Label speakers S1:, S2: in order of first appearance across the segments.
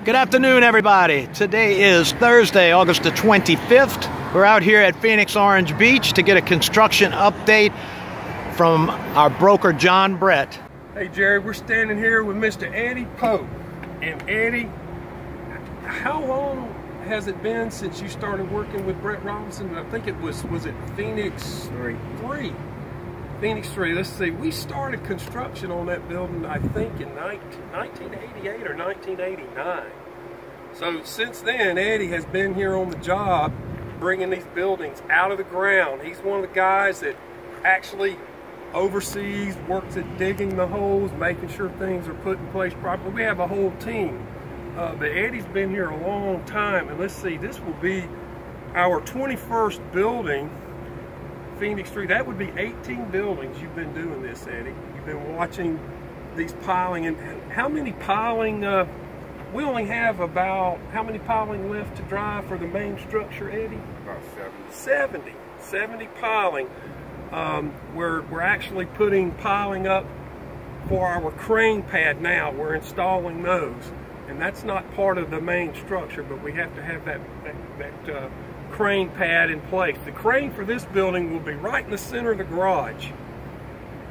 S1: Good afternoon, everybody. Today is Thursday, August the 25th. We're out here at Phoenix Orange Beach to get a construction update from our broker, John Brett.
S2: Hey, Jerry, we're standing here with Mr. Eddie Pope. And Eddie, how long has it been since you started working with Brett Robinson? I think it was it Phoenix 3? Phoenix 3. Let's see. We started construction on that building, I think, in 1988 or 1989. So since then, Eddie has been here on the job, bringing these buildings out of the ground. He's one of the guys that actually oversees, works at digging the holes, making sure things are put in place properly. We have a whole team. But Eddie's been here a long time, and let's see, this will be our 21st building, Phoenix 3. That would be 18 buildings you've been doing this, Eddie. You've been watching these piling, and how many piling, we only have about, how many piling left to dry for the main structure, Eddie?
S3: About
S2: 70 piling. We're actually putting piling up for our crane pad now. We're installing those. And that's not part of the main structure, but we have to have that crane pad in place. The crane for this building will be right in the center of the garage.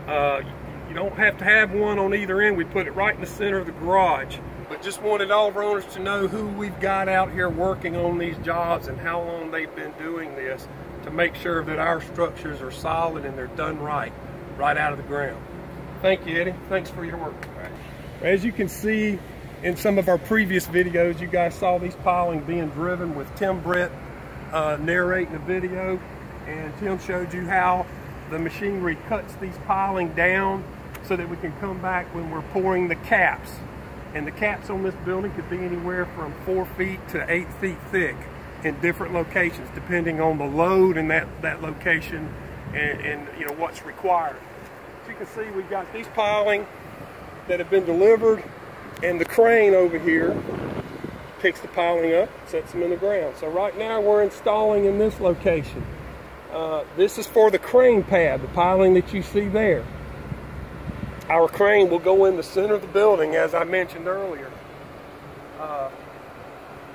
S2: You don't have to have one on either end. We put it right in the center of the garage. But just wanted all of our owners to know who we've got out here working on these jobs and how long they've been doing this to make sure that our structures are solid and they're done right out of the ground. Thank you, Eddie. Thanks for your work. As you can see, in some of our previous videos, you guys saw these piling being driven with Tim Brett narrating the video, and Tim showed you how the machinery cuts these piling down so that we can come back when we're pouring the caps. And the caps on this building could be anywhere from 4 feet to 8 feet thick in different locations, depending on the load in that location and you know what's required. As you can see, we've got these piling that have been delivered, and the crane over here picks the piling up, sets them in the ground. So right now we're installing in this location. This is for the crane pad, the piling that you see there. Our crane will go in the center of the building, as I mentioned earlier.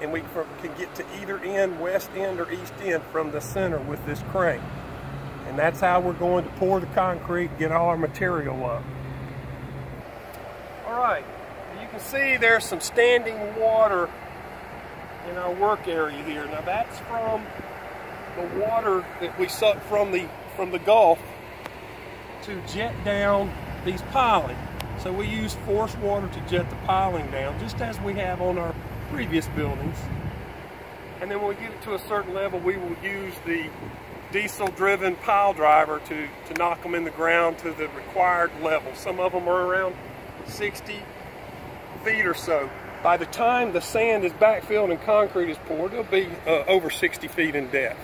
S2: And we can get to either end, west end or east end, from the center with this crane. And that's how we're going to pour the concrete, get all our material up. All right. You can see there's some standing water in our work area here. Now that's from the water that we suck from the Gulf to jet down these piling. So we use forced water to jet the piling down, just as we have on our previous buildings. And then when we get it to a certain level, we will use the diesel-driven pile driver to knock them in the ground to the required level. Some of them are around 60 feet or so. By the time the sand is backfilled and concrete is poured, it'll be over 60 feet in depth.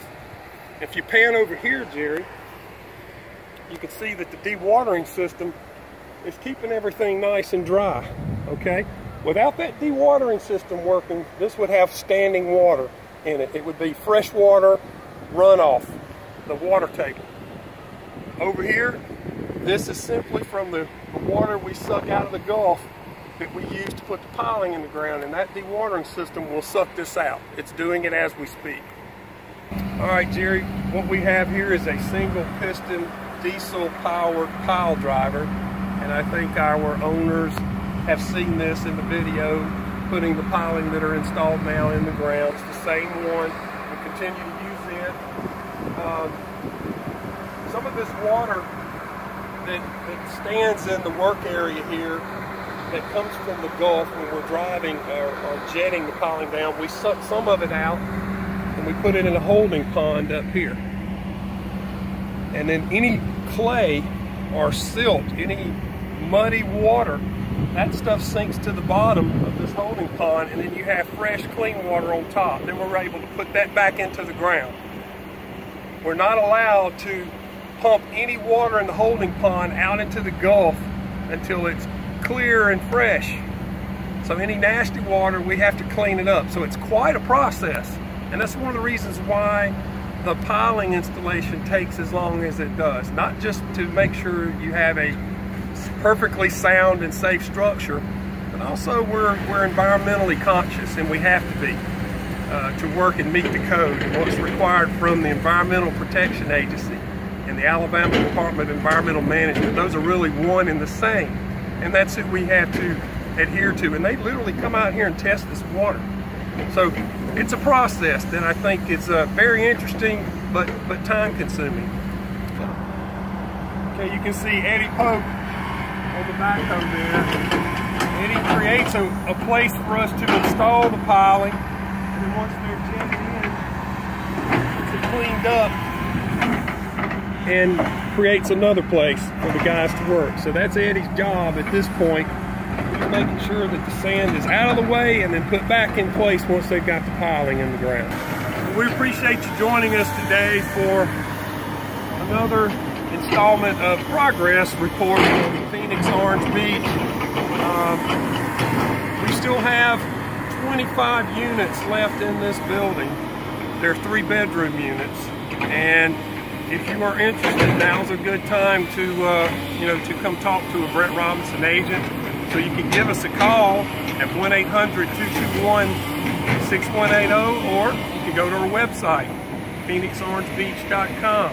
S2: If you pan over here, Jerry, you can see that the dewatering system is keeping everything nice and dry, okay? Without that dewatering system working, this would have standing water in it. It would be fresh water runoff, the water table. Over here, this is simply from the water we suck out of the Gulf that we use to put the piling in the ground, and that dewatering system will suck this out. It's doing it as we speak. All right, Jerry, what we have here is a single piston diesel powered pile driver, and I think our owners have seen this in the video, putting the piling that are installed now in the ground. It's the same one. We continue to use it. Some of this water that stands in the work area here that comes from the Gulf when we're driving or jetting the piling down, we suck some of it out and we put it in a holding pond up here. And then any clay or silt, any muddy water, that stuff sinks to the bottom of this holding pond, and then you have fresh, clean water on top. Then we're able to put that back into the ground. We're not allowed to pump any water in the holding pond out into the Gulf until it's clear and fresh. So any nasty water, we have to clean it up. So it's quite a process. And that's one of the reasons why the piling installation takes as long as it does. Not just to make sure you have a perfectly sound and safe structure, but also we're environmentally conscious, and we have to be to work and meet the code and what's required from the Environmental Protection Agency and the Alabama Department of Environmental Management. Those are really one and the same, and that's who we have to adhere to. And they literally come out here and test this water. So it's a process that I think is very interesting, but time consuming. Okay, you can see Eddie Pope on the backhoe there. Eddie creates a place for us to install the piling, and then once they're jetted in, it's cleaned up and creates another place for the guys to work. So that's Eddie's job at this point. He's making sure that the sand is out of the way and then put back in place once they've got the piling in the ground. We appreciate you joining us today for another installment of Progress Report from Phoenix Orange Beach. We still have 25 units left in this building. They're 3-bedroom units, and if you are interested, now's a good time to to come talk to a Brett Robinson agent. So you can give us a call at 1-800-221-6180, or you can go to our website, phoenixorangebeach.com.